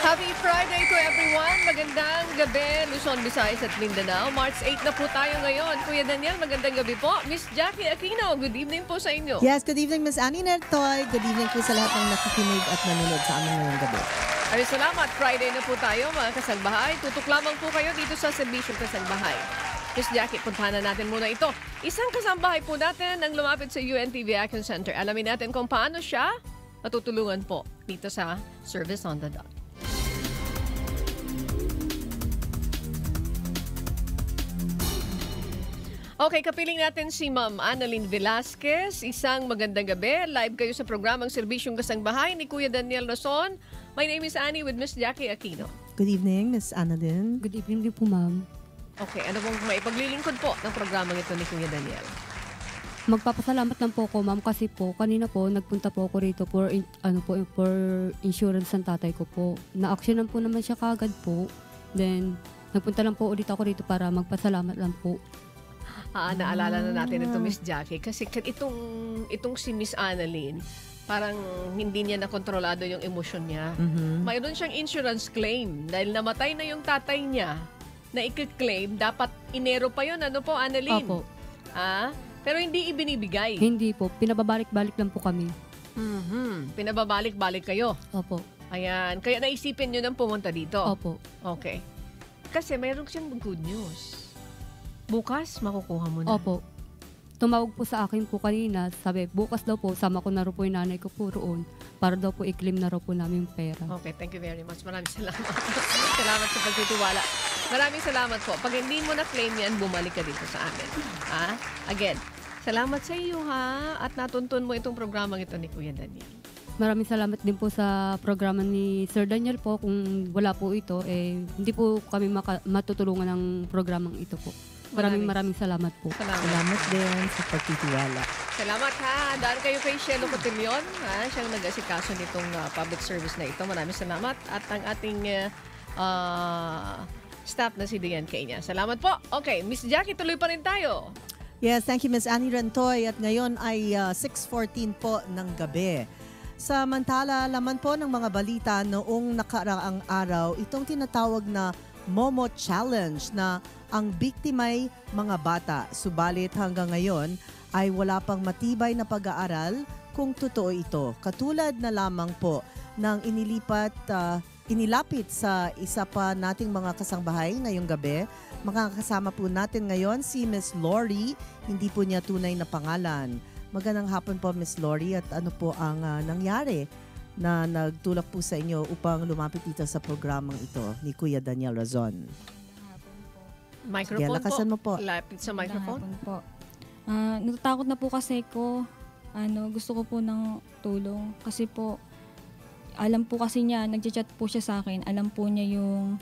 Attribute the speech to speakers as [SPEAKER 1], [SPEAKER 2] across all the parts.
[SPEAKER 1] Happy Friday to everyone! Magandang gabi, Luzon, Visayas at Mindanao. March 8 na po tayo ngayon. Kuya Daniel, magandang gabi po. Miss Jackie Aquino, good evening po sa inyo.
[SPEAKER 2] Yes, good evening Miss Annie Nertoy. Good evening po sa lahat ng nakikinig at nanonood sa amin ngayong gabi.
[SPEAKER 1] Ay, salamat. Friday na po tayo, mga kasalbahay. Tutok lamang po kayo dito sa Serbisyong Kasalbahay. Miss Jackie, puntahan na natin muna ito. Isang kasambahay po natin ang lumapit sa UNTV Action Center. Alamin natin kung paano siya matutulungan po dito sa Service on the Dot. Okay, kapiling natin si Ma'am Annalyn Velasquez. Isang magandang gabi. Live kayo sa programang Serbisyong Kasalbahay ni Kuya Daniel Rason. My name is Annie with Miss Jackie Aquino.
[SPEAKER 2] Good evening Miss Annalyn.
[SPEAKER 3] Good evening din po, ma'am.
[SPEAKER 1] Okay, ano pong maipaglilingkod po ng programang ito ni Kuya Daniel?
[SPEAKER 3] Magpapasalamat lang po ako, ma'am, kasi po kanina po nagpunta po ako rito for for insurance ng tatay ko po. Na-actionan po naman siya kaagad po. Then nagpunta lang po ulit ako rito para magpasalamat lang po.
[SPEAKER 1] Naalala na natin ito, Miss Jackie, kasi itong si Miss Annalyn, parang hindi niya nakontrolado yung emosyon niya. Mayroon siyang insurance claim dahil namatay na yung tatay niya na i-claim, dapat inero pa yun. Ano po, Annalyn?
[SPEAKER 3] Opo.
[SPEAKER 1] Pero hindi ibinibigay.
[SPEAKER 3] Hindi po. Pinababalik-balik lang po kami.
[SPEAKER 1] Pinababalik-balik kayo.
[SPEAKER 3] Opo.
[SPEAKER 1] Ayan. Kaya naisipin nyo nang pumunta dito.
[SPEAKER 3] Opo.
[SPEAKER 1] Okay. Kasi mayroon siyang good news. Bukas, makukuha mo na.
[SPEAKER 3] Opo. Tumawag po sa akin po kanina. Sabi, bukas daw po, sama ko na rin po yung nanay ko po roon para daw po i-claim na rin po namin yung pera.
[SPEAKER 1] Okay, thank you very much. Maraming salamat. Salamat sa pagtitiwala. Maraming salamat po. Pag hindi mo na-claim yan, bumalik ka dito sa amin. Again, salamat sa iyo ha. At natuntun mo itong programang ito ni Kuya Daniel.
[SPEAKER 3] Maraming salamat din po sa programa ni Sir Daniel po. Kung wala po ito, hindi po kami matutulungan ng programang ito po. Maraming salamat po.
[SPEAKER 2] Salamat din sa pagtitiwala.
[SPEAKER 1] Salamat ha. Daan kayo kay Shelo Cotillion. Siyang nag-asikaso nitong public service na ito. Maraming salamat. At ang ating staff na si Diane Kenya. Salamat po. Okay, Miss Jackie, tuloy pa rin tayo.
[SPEAKER 2] Yes, thank you Miss Annie Rentoy. At ngayon ay 6:14 po ng gabi. Samantala, laman po ng mga balita noong nakaraang araw, itong tinatawag na Momo Challenge na ang biktima'y mga bata. Subalit hanggang ngayon ay wala pang matibay na pag-aaral kung totoo ito. Katulad na lamang po ng inilapit sa isa pa nating mga kasangbahay ngayong gabi. Makakasama po natin ngayon si Miss Lori, hindi po niya tunay na pangalan. Magandang hapon po Miss Lori, at ano po ang nangyari na nagtulak po sa inyo upang lumapit dito sa programang ito ni Kuya Daniel Razon?
[SPEAKER 1] Microphone
[SPEAKER 2] Sige, lakasan mo po.
[SPEAKER 1] Lapit sa microphone.
[SPEAKER 4] Po. Natatakot na po kasi ko. Gusto ko po ng tulong. Kasi po, alam po kasi niya, nagchat po siya sa akin. Alam po niya yung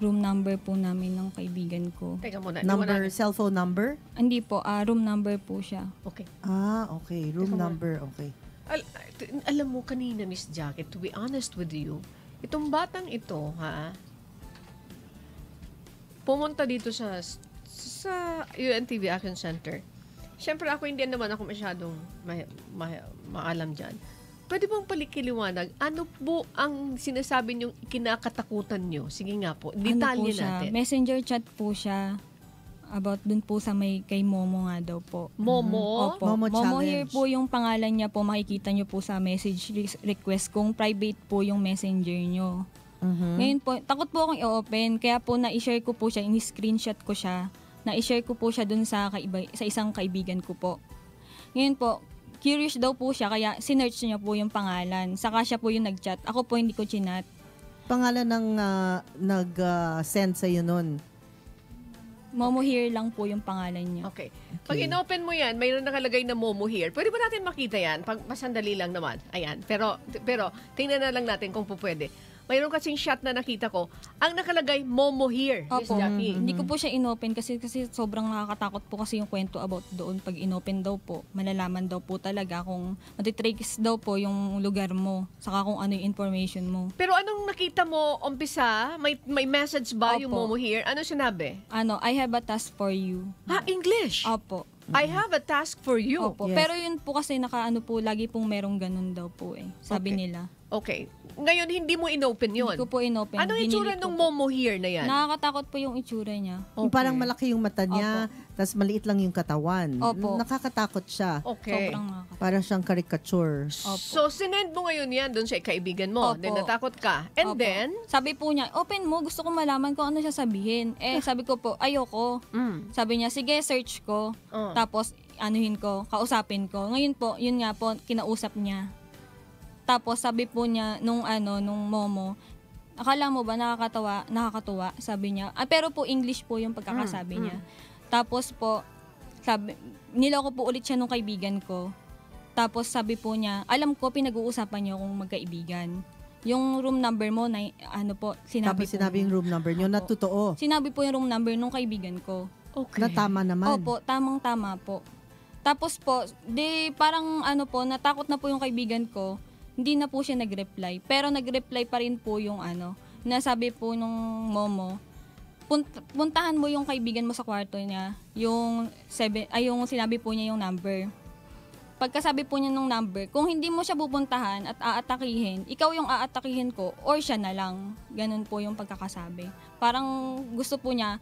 [SPEAKER 4] room number po namin ng kaibigan ko.
[SPEAKER 1] Teka muna.
[SPEAKER 2] Cellphone number?
[SPEAKER 4] Hindi po, room number po siya.
[SPEAKER 1] Okay.
[SPEAKER 2] Okay. Room number, okay.
[SPEAKER 1] Alam mo kanina, Miss Jackie, to be honest with you, itong batang ito, pumunta dito sa UNTV Action Center. Siyempre ako, hindi naman ako masyadong maalam dyan. Pwede bang palikiliwanag, ano po ang sinasabi niyong kinakatakutan niyo? Sige nga po, detalye
[SPEAKER 4] po siya?
[SPEAKER 1] natin.
[SPEAKER 4] Messenger chat po siya about dun po sa kay Momo nga daw po.
[SPEAKER 1] Momo?
[SPEAKER 4] Opo.
[SPEAKER 2] Momo
[SPEAKER 4] Momo
[SPEAKER 2] Challenge.
[SPEAKER 4] here po yung pangalan niya po, makikita niyo po sa message request kung private po yung messenger niyo. Ngayon po, takot po akong i-open, kaya po na-share ko po siya, in-screenshot ko siya, na-share ko po siya dun sa isang kaibigan ko po. Ngayon po, curious daw po siya, kaya sinearch niya po yung pangalan. Saka siya po yung nag-chat. Ako po hindi ko chinat.
[SPEAKER 2] Pangalan ng nag-send sa'yo nun?
[SPEAKER 4] Momo here lang po yung pangalan niya.
[SPEAKER 1] Okay. Pag in-open mo yan, mayroon nakalagay na Momo here. Pwede ba natin makita yan? Pasandali lang naman. Ayan. Pero tingnan na lang natin kung po pwede. Mayroon kasing shot na nakita ko. Ang nakalagay, Momo here. Miss
[SPEAKER 4] Opo.
[SPEAKER 1] Jackie.
[SPEAKER 4] Hindi ko po siya inopen kasi sobrang nakakatakot po kasi yung kwento about doon. Pag inopen daw po, malalaman daw po talaga kung matitrace daw po yung lugar mo, saka kung ano yung information mo.
[SPEAKER 1] Pero anong nakita mo umpisa? May message ba yung
[SPEAKER 4] Opo.
[SPEAKER 1] Momo here? Ano sinabi?
[SPEAKER 4] I have a task for you.
[SPEAKER 1] English?
[SPEAKER 4] Opo.
[SPEAKER 1] I have a task for you.
[SPEAKER 4] Opo.
[SPEAKER 2] Yes.
[SPEAKER 4] Pero yun po kasi lagi pong merong ganun daw po eh. Sabi
[SPEAKER 1] Okay.
[SPEAKER 4] nila.
[SPEAKER 1] Okay. ngayon hindi mo inopen yun.
[SPEAKER 4] Hindi ko po inopen.
[SPEAKER 1] Anong itsura
[SPEAKER 4] Dinilit ko
[SPEAKER 1] ng
[SPEAKER 4] po.
[SPEAKER 1] Momo here na yan?
[SPEAKER 4] Nakakatakot po yung itsura niya.
[SPEAKER 2] Yung parang malaki yung mata niya, tas maliit lang yung katawan.
[SPEAKER 4] Opo.
[SPEAKER 2] Nakakatakot siya.
[SPEAKER 1] Okay.
[SPEAKER 4] Sobrang nakakatakot.
[SPEAKER 2] Parang siyang caricature.
[SPEAKER 1] So, sinend mo ngayon yan doon sa kaibigan mo.
[SPEAKER 4] Opo.
[SPEAKER 1] Then, natakot ka. And
[SPEAKER 4] Opo.
[SPEAKER 1] then,
[SPEAKER 4] Sabi po niya, open mo, gusto ko malaman kung ano siya sabihin. Sabi ko po, ayoko. Sabi niya, sige, search ko.
[SPEAKER 1] Oh.
[SPEAKER 4] Tapos, anuhin ko, kausapin ko. Ngayon po, yun nga po, kinausap niya. Tapos, sabi po niya, nung Momo, akala mo ba nakakatuwa, sabi niya. Pero po, English po yung pagkakasabi niya. Tapos po, niloko po ulit siya nung kaibigan ko. Tapos sabi po niya, alam ko pinag-uusapan niyo kung magkaibigan. Yung room number mo, sinabi
[SPEAKER 2] Tapos sinabi yung room number niyo na totoo.
[SPEAKER 4] Sinabi po yung room number nung kaibigan ko.
[SPEAKER 1] okay.
[SPEAKER 2] Na tama naman.
[SPEAKER 4] Opo, tamang-tama po. Tapos po, parang natakot na po yung kaibigan ko. Hindi na po siya nag-reply. Pero nag-reply pa rin po yung nasabi po nung Momo, puntahan mo yung kaibigan mo sa kwarto niya, yung sinabi po niya yung number. Pagkasabi po niya nung number, kung hindi mo siya pupuntahan at aatakihin, ikaw yung aatakihin ko or siya na lang. Ganun po yung pagkakasabi. Parang gusto po niya,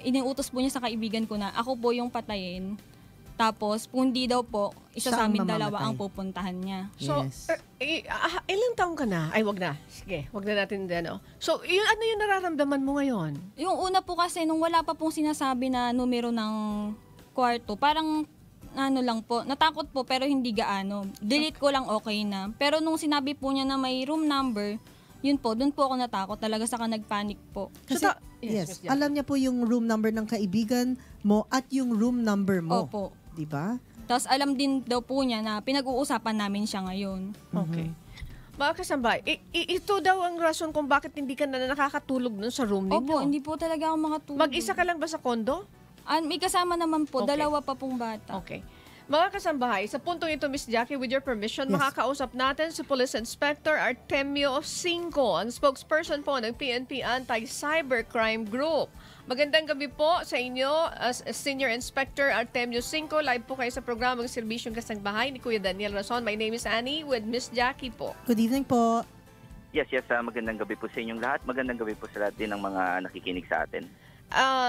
[SPEAKER 4] iniutos po niya sa kaibigan ko na ako po yung patayin. Tapos, kung hindi daw po, isa
[SPEAKER 2] Siya
[SPEAKER 4] sa
[SPEAKER 2] ang
[SPEAKER 4] amin dalawa
[SPEAKER 2] mamamatay.
[SPEAKER 4] ang pupuntahan niya.
[SPEAKER 1] So,
[SPEAKER 2] Yes.
[SPEAKER 1] ilang taong ka na? Ay, wag na. Sige, wag na natin ano. So, ano yung nararamdaman mo ngayon?
[SPEAKER 4] Yung una po kasi, nung wala pa pong sinasabi na numero ng kwarto, parang lang po, natakot po pero hindi gaano. Delete ko lang okay na. Pero nung sinabi po niya na may room number, yun po, dun po ako natakot. Talaga saka nagpanic po.
[SPEAKER 2] Kasi,
[SPEAKER 1] Yes,
[SPEAKER 2] yes, alam niya po yung room number ng kaibigan mo at yung room number mo.
[SPEAKER 4] Opo.
[SPEAKER 2] Di ba?
[SPEAKER 4] Tapos alam din daw po niya na pinag-uusapan namin siya ngayon.
[SPEAKER 1] Okay. Mga kasambay, ito daw ang rason kung bakit hindi ka na nakakatulog nun sa room ninyo.
[SPEAKER 4] Opo, hindi po talaga ako makatulog.
[SPEAKER 1] Mag-isa ka lang ba sa kondo?
[SPEAKER 4] May kasama naman po,
[SPEAKER 1] Okay.
[SPEAKER 4] dalawa pa pong bata.
[SPEAKER 1] Okay. Mga kasambahay, sa puntong ito, Miss Jackie, with your permission,
[SPEAKER 2] Yes.
[SPEAKER 1] makakausap natin si Police Inspector Artemio Cinco, ang spokesperson po ng PNP Anti-Cybercrime Group. Magandang gabi po sa inyo, as Senior Inspector Artemio Cinco. Live po kayo sa programang Serbisyong Kasangbahay ni Kuya Daniel Rason. My name is Annie with Miss Jackie po.
[SPEAKER 2] Good evening po.
[SPEAKER 5] Yes, magandang gabi po sa inyong lahat. Magandang gabi po sa lahat din ng mga nakikinig sa atin.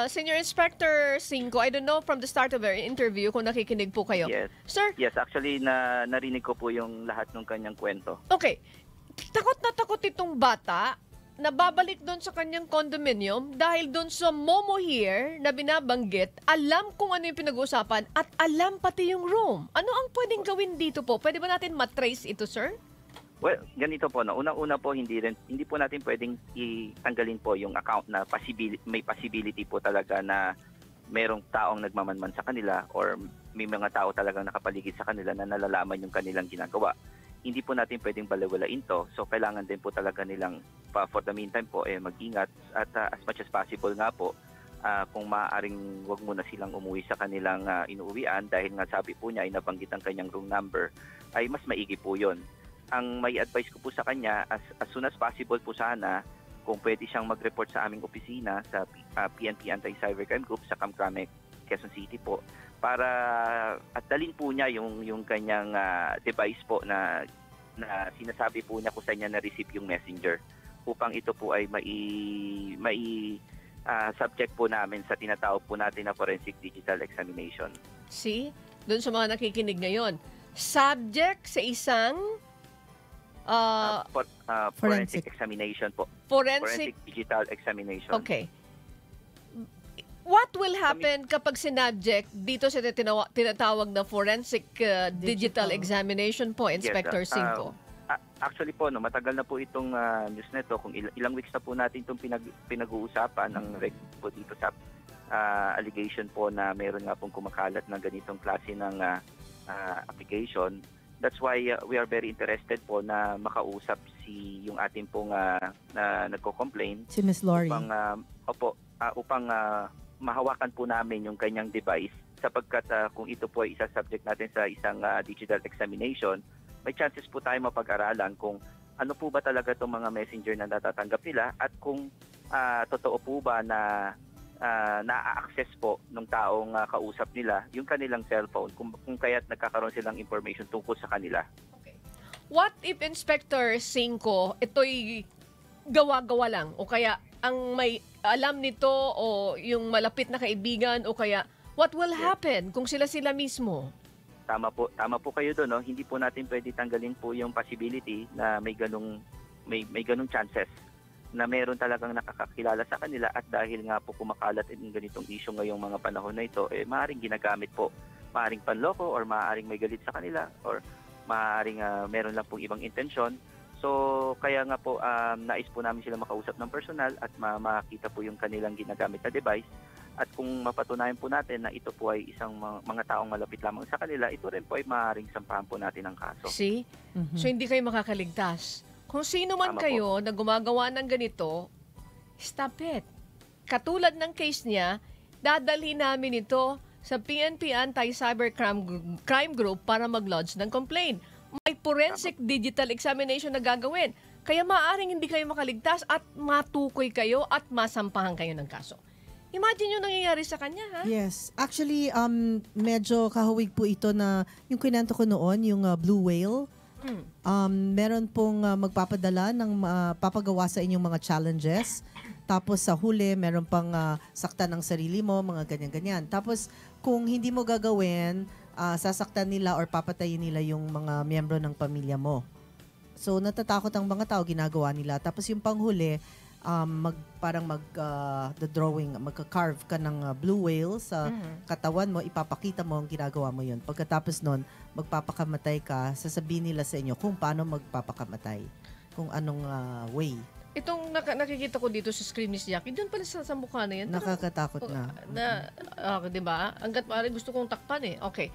[SPEAKER 1] Senior Inspector Cinco, I don't know from the start of our interview kung nakikinig po kayo.
[SPEAKER 5] Yes.
[SPEAKER 1] Sir,
[SPEAKER 5] Yes, actually narinig ko po yung lahat ng kanyang kwento.
[SPEAKER 1] okay. Takot na takot itong bata na babalik doon sa kanyang condominium dahil doon sa Momo here na binabanggit, alam kung ano yung pinag-uusapan at alam pati yung room. Ano ang pwedeng gawin dito po? Pwede ba natin matrace ito, sir?
[SPEAKER 5] Well, ganito po, no. Unang-una po, hindi po natin pwedeng itanggalin po yung account na may possibility po talaga na merong taong nagmamanman sa kanila or may mga tao talagang nakapaligid sa kanila na nalalaman yung kanilang ginagawa. Hindi po natin pwedeng balewalain to. So, kailangan din po talaga nilang, for the meantime po, mag-ingat at as much as possible nga po, kung maaaring wag muna silang umuwi sa kanilang inuuwian dahil nga sabi po niya ay nabanggit ang kanyang room number, ay mas maigi po yon. Ang may advice ko po sa kanya, as soon as possible po sana, kung pwede siyang mag-report sa aming opisina sa PNP Anti-Cybercrime Group sa Kamkrame, Quezon City po, para at dalhin po niya yung kanyang device po na sinasabi po niya kung saan niya na-receive yung messenger upang ito po ay subject po namin sa tinatawag po natin na forensic digital examination.
[SPEAKER 1] See? Doon sa mga nakikinig ngayon. Subject sa isang
[SPEAKER 5] Forensic examination po.
[SPEAKER 1] forensic.
[SPEAKER 5] Forensic digital examination.
[SPEAKER 1] Okay. What will happen kapag sinabject dito sa tinatawag na forensic digital examination po, Inspector
[SPEAKER 5] Yes,
[SPEAKER 1] Cinco?
[SPEAKER 5] Actually po, matagal na po itong news na ito. Kung ilang weeks na po natin itong pinag-uusapan ng reg po dito sa allegation po na meron nga pong kumakalat ng ganitong klase ng application. That's why we are very interested po na makausap yung ating pong na nagko-complain
[SPEAKER 2] Si Miss Lori.
[SPEAKER 5] upang mahawakan po namin yung kanyang device sapagkat kung ito po ay isa-subject natin sa isang digital examination, may chances po tayo mapag-aralan kung ano po ba talaga itong mga messenger na natatanggap nila at kung totoo po ba na na-access po ng taong kausap nila yung kanilang cellphone kung kaya't nagkakaroon silang information tungkol sa kanila.
[SPEAKER 1] what if Inspector Cinco, ito'y gawa-gawa lang o kaya ang may alam nito o yung malapit na kaibigan o kaya what will happen kung sila mismo?
[SPEAKER 5] Tama po kayo doon, no? Hindi po natin pwede tanggalin po yung possibility na may ganung chances na meron talagang nakakakilala sa kanila at dahil nga po kumakalat yung ganitong issue ngayong mga panahon na ito, maaaring ginagamit po, maaaring panloko or maaaring may galit sa kanila or maaaring meron lang pong ibang intensyon. So, kaya nga po, nais po namin sila makausap ng personal at makita po yung kanilang ginagamit na device. At kung mapatunayan po natin na ito po ay isang mga taong malapit lamang sa kanila, ito rin po ay maaaring sampahan po natin ng kaso.
[SPEAKER 1] See? So, hindi kayo makakaligtas. Kung sino man kayo na gumagawa ng ganito, stop it. Katulad ng case niya, dadalhin namin ito sa PNP Anti-Cybercrime Group para mag-lodge ng complaint. May forensic digital examination na gagawin. Kaya maaaring hindi kayo makaligtas at matukoy kayo at masampahan kayo ng kaso. Imagine yung nangyayari sa kanya, ha?
[SPEAKER 2] Yes. Actually, medyo kahawig po ito na yung kinento ko noon, yung Blue Whale. Meron pong magpapadala ng papagawa sa inyong mga challenges. Tapos sa huli, meron pang saktan ng sarili mo, mga ganyan-ganyan. Tapos kung hindi mo gagawin, sasaktan nila or papatayin nila yung mga miyembro ng pamilya mo. So natatakot ang mga tao, ginagawa nila. Tapos yung panghuli, drawing, magka-carve ka ng blue whale sa katawan mo, ipapakita mo ang ginagawa mo yun. Pagkatapos nun, magpapakamatay ka, sasabihin nila sa inyo kung paano magpapakamatay, kung anong way.
[SPEAKER 1] Itong nakikita ko dito sa screen, Miss Jackie, doon pala sa mukha na yan.
[SPEAKER 2] Nakakatakot na.
[SPEAKER 1] Diba? Hanggat maaari gusto kong takpan eh. Okay.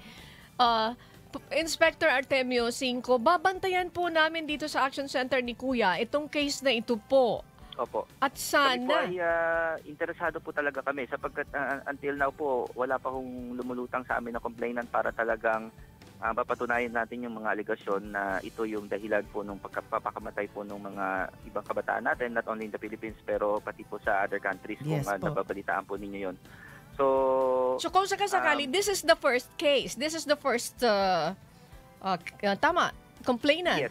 [SPEAKER 1] Inspector Artemio Cinco, babantayan po namin dito sa Action Center ni Kuya itong case na ito po.
[SPEAKER 5] Opo.
[SPEAKER 1] At sana.
[SPEAKER 5] Kami po ay interesado po talaga kami sapagkat until now po wala pa hong lumulutang sa amin na complainant para talagang papatunayan natin yung mga aligasyon na ito yung dahilan po ng pagpapakamatay po ng mga ibang kabataan natin, not only in the Philippines pero pati po sa other countries kung nababalitaan po ninyo yun. So
[SPEAKER 1] kung sakasakali, this is the first case. This is the first complainant.
[SPEAKER 5] Yes,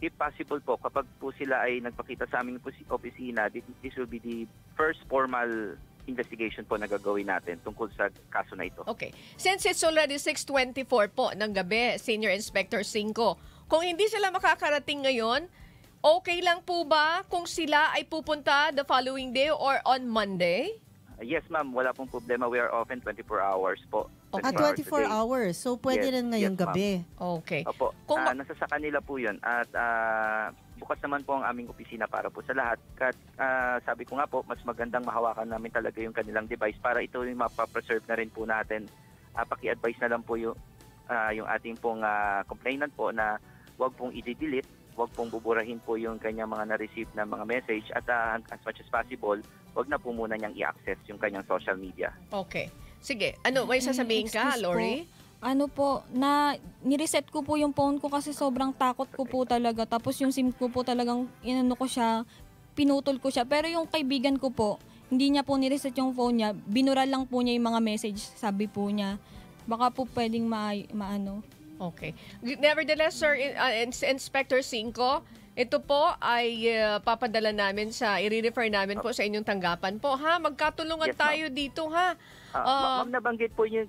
[SPEAKER 5] if possible po, kapag po sila ay nagpakita sa aming opisina, this will be the first formal investigation po na gagawin natin tungkol sa kaso na ito.
[SPEAKER 1] Okay. Since it's already 6:24 po ng gabi, Senior Inspector Cinco, kung hindi sila makakarating ngayon, okay lang po ba kung sila ay pupunta the following day or on Monday?
[SPEAKER 5] Yes, ma'am. Wala pong problema. We are open 24 hours po.
[SPEAKER 2] 24 hours. So, pwede rin ngayong gabi.
[SPEAKER 1] Okay.
[SPEAKER 5] Opo. Nasa sa kanila po yun. At bukas naman po ang aming opisina para po sa lahat. At sabi ko nga po, mas magandang mahawakan namin talaga yung kanilang device para ito yung mapapreserve na rin po natin. Paki-advise na lang po yung ating pong complainant po na huwag pong i-delete, huwag pong buburahin po yung kanyang mga na-receive na mga message at as much as possible, huwag na po muna niyang i-access yung kanyang social media.
[SPEAKER 1] Okay. Sige. May sasabihin ka, Lori?
[SPEAKER 4] Nireset ko po yung phone ko kasi sobrang takot ko po talaga. Tapos yung SIM ko po talagang pinutol ko siya. Pero yung kaibigan ko po, hindi niya po nireset yung phone niya. Binura lang po niya yung mga message, sabi po niya. Baka po pwedeng maano.
[SPEAKER 1] Okay. Nevertheless, Sir Inspector Cinco, ito po ay papadala namin i-refer namin po sa inyong tanggapan po. Ha? Magkatulungan tayo dito, ha?
[SPEAKER 5] Ma'am, nabanggit po niya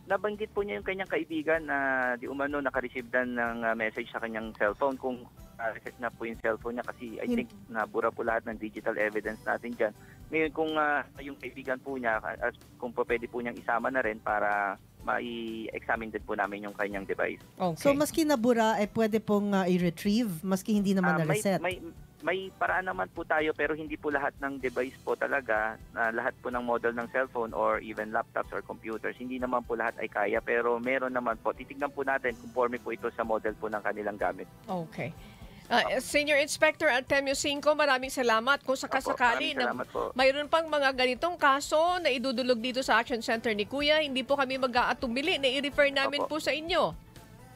[SPEAKER 5] yung kanyang kaibigan na di umano naka-receive ng message sa kanyang cellphone. Kung reset na po yung cellphone niya kasi I think nabura po lahat ng digital evidence natin dyan. Ngayon kung yung kaibigan po niya, kung po pwede po niyang isama na rin para mai-examine din po namin yung kanyang device.
[SPEAKER 1] Okay.
[SPEAKER 2] So maski nabura, pwede pong i-retrieve, maski hindi naman na-reset?
[SPEAKER 5] May paraan naman po tayo pero hindi po lahat ng device po talaga, lahat po ng model ng cellphone or even laptops or computers, hindi naman po lahat ay kaya pero meron naman po. Titignan po natin conforme po ito sa model po ng kanilang gamit.
[SPEAKER 1] Okay. Senior Inspector Artemio Cinco, maraming salamat. Kung sakasakali na mayroon pang mga ganitong kaso na idudulog dito sa Action Center ni Kuya, hindi po kami mag-aatumili na i-refer namin po sa inyo.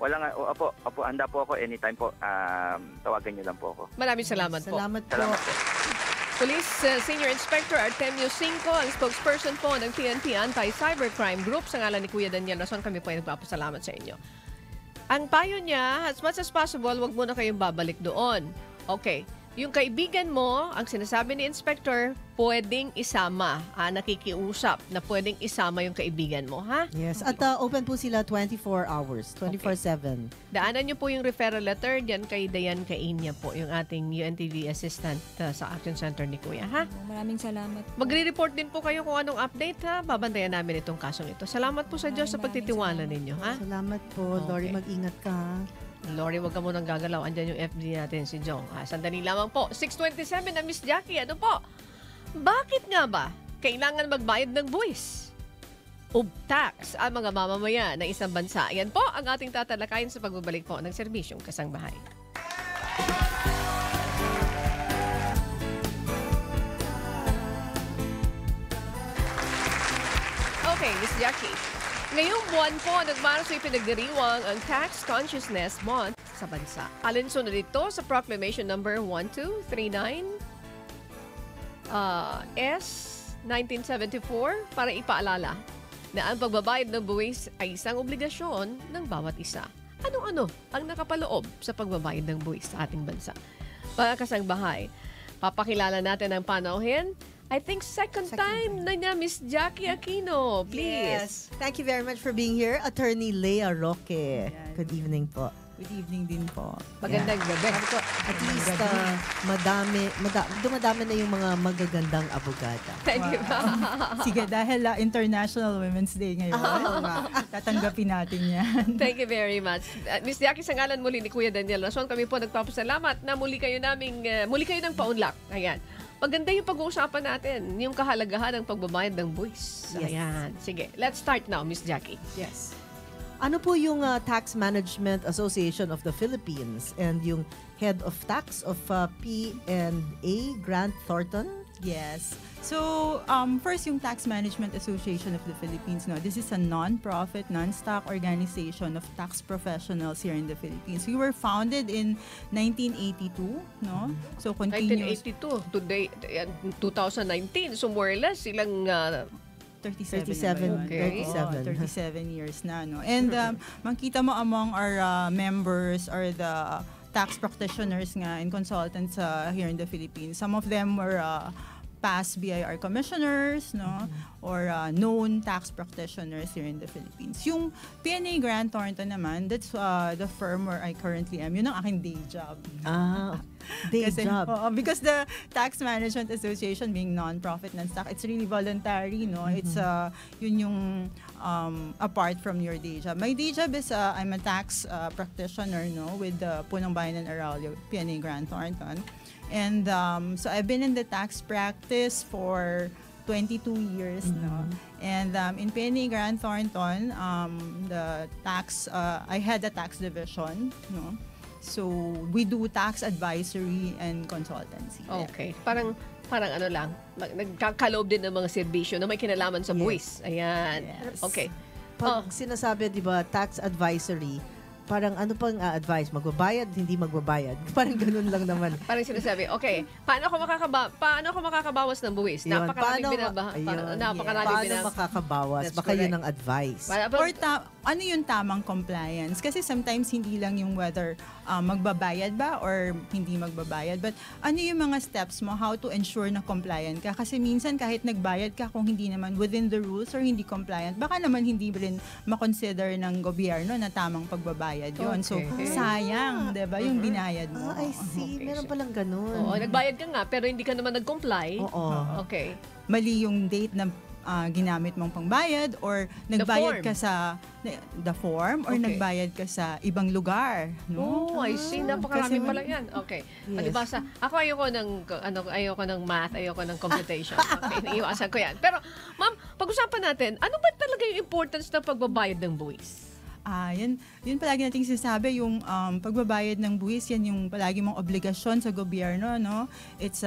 [SPEAKER 5] Opo, handa po ako anytime po. Tawagan niyo lang po ako.
[SPEAKER 1] Maraming salamat po.
[SPEAKER 2] Salamat po.
[SPEAKER 1] Police Senior Inspector Artemio Cinco, ang spokesperson po ng PNP Anti-Cybercrime Group. Sa ngalan ni Kuya Daniel Rason, kami po ay nagpapasalamat sa inyo. Ang payo niya, as much as possible, wag mo na kayong babalik doon. Okay. Yung kaibigan mo, ang sinasabi ni Inspector, pwedeng isama. Nakikiusap na pwedeng isama yung kaibigan mo, ha?
[SPEAKER 2] Yes. At open po sila 24 hours, 24/7.
[SPEAKER 1] Daanan niyo po yung referral letter diyan kay Dayan Cainia po, yung ating UNTV assistant sa Action Center ni Kuya, ha?
[SPEAKER 4] Maraming salamat po.
[SPEAKER 1] Magre-report din po kayo kung anong update, ha? Babantayan namin itong kasong ito. Salamat po sa Diyos sa pagtitiwala ninyo, ha?
[SPEAKER 2] Salamat po. Lori,
[SPEAKER 1] Okay.
[SPEAKER 2] mag-ingat ka.
[SPEAKER 1] Lori, wag ka munang gagalaw. Andyan yung FB natin, si Jong. Sandali lamang po. 6:27 na Miss Jackie. Ano po? Bakit nga ba kailangan magbayad ng buwis o tax ang mga mamamayan ng isang bansa? Yan po ang ating tatalakayin sa pagbabalik po ng serbisyong kasangbahay. Okay, Miss Jackie. Ngayong buwan po, nagmarso ipinagdiriwang ang Tax Consciousness Month sa bansa. Alinsunod ito sa Proclamation number 1239 S 1974 para ipaalala na ang pagbabayad ng buwis ay isang obligasyon ng bawat isa. Ano-ano ang nakapaloob sa pagbabayad ng buwis sa ating bansa? Mga kasangbahay, papakilala natin ang panauhin. I think second time na niya, Miss Jackie Aquino. Please.
[SPEAKER 2] Yes. Thank you very much for being here, Attorney Lea Roque.
[SPEAKER 6] Yes.
[SPEAKER 2] Good evening po.
[SPEAKER 6] Good evening din po.
[SPEAKER 1] Magandang gabi.
[SPEAKER 2] At least dumadami na yung mga magagandang abogada.
[SPEAKER 1] Thank you.
[SPEAKER 6] Sige, dahil International Women's Day ngayon, tatanggapin natin yan.
[SPEAKER 1] Thank you very much. Miss Jackie, sa ngalan muli ni Kuya Daniel Rason, kami po nagpapasalamat na muli kayo ng paunlak. Ayan. Maganda yung pag-uusapan natin, yung kahalagahan ng pagbabayad ng buwis.
[SPEAKER 2] Yes.
[SPEAKER 1] Ayan. Sige, let's start now, Miss Jackie.
[SPEAKER 2] Yes. Ano po yung Tax Management Association of the Philippines and yung Head of Tax of P&A, Grant Thornton?
[SPEAKER 6] Yes. So, first yung Tax Management Association of the Philippines. No, this is a non-profit, non-stock organization of tax professionals here in the Philippines. We were founded in 1982. No, so continuous
[SPEAKER 1] 1982, today, 2019. So more or less, ilang
[SPEAKER 6] 37
[SPEAKER 1] Okay.
[SPEAKER 6] 37 years na, no? And makita mo among our members are the tax practitioners nga and consultants here in the Philippines. Some of them were past BIR commissioners, no? Or known tax practitioners here in the Philippines. Yung P&A Grant Thornton naman, that's the firm where I currently am. Yun ang aking day job.
[SPEAKER 2] Day job.
[SPEAKER 6] Because the Tax Management Association being non-profit, non-stock, it's really voluntary, no? It's yun yung apart from your day job. My day job is I'm a tax practitioner, no, with the Punong Bayan and Arroyo P&A Grant Thornton. And so I've been in the tax practice for 22 years, no. And in P&A Grant Thornton, the tax I had a tax division, no. So we do tax advisory and consultancy.
[SPEAKER 1] Okay. Parang ano lang, nagkakaloob din ng mga serbisyo na may kinalaman sa buwis. Ayan.
[SPEAKER 6] Yes.
[SPEAKER 1] Okay.
[SPEAKER 2] Pag sinasabi, di ba, tax advisory, parang ano pang advice? Magbabayad, hindi magbabayad? Parang ganun lang naman.
[SPEAKER 1] Parang sinasabi, okay, paano ako makakabawas ng buwis?
[SPEAKER 2] Yun.
[SPEAKER 1] Napakaraming
[SPEAKER 2] Paano makakabawas?
[SPEAKER 1] That's
[SPEAKER 2] Baka yun ang advice.
[SPEAKER 6] Or ano yung tamang compliance? Kasi sometimes hindi lang yung whether magbabayad ba or hindi magbabayad. But ano yung mga steps mo how to ensure na compliant ka? Kasi minsan kahit nagbayad ka kung hindi naman within the rules or hindi compliant, baka naman hindi rin makonsider ng gobyerno na tamang pagbabayad yun. So,
[SPEAKER 1] Okay.
[SPEAKER 6] sayang, diba? Yung binayad mo.
[SPEAKER 2] I see.
[SPEAKER 1] Okay.
[SPEAKER 2] Meron palang ganun.
[SPEAKER 1] Oo, nagbayad ka nga, pero hindi ka naman nag-comply.
[SPEAKER 2] Oo.
[SPEAKER 1] Okay.
[SPEAKER 6] Mali yung date na ginamit mong pangbayad or nagbayad
[SPEAKER 1] form.
[SPEAKER 6] ka sa the form or
[SPEAKER 1] Okay.
[SPEAKER 6] nagbayad ka sa ibang lugar, no?
[SPEAKER 1] Oh, I see. Napakarami
[SPEAKER 6] Kasi
[SPEAKER 1] pala yan. Okay.
[SPEAKER 2] Yes.
[SPEAKER 1] Palibasa. Ako ayoko ng math, ayoko ng computation. Okay, iniiwasan ko yan. Pero, ma'am, pag-usapan natin, ano ba talaga yung importance ng pagbabayad ng buwis?
[SPEAKER 6] Yun palagi nating sinasabi, yung pagbabayad ng buwis, yan yung palagi mong obligasyon sa gobyerno, no? It's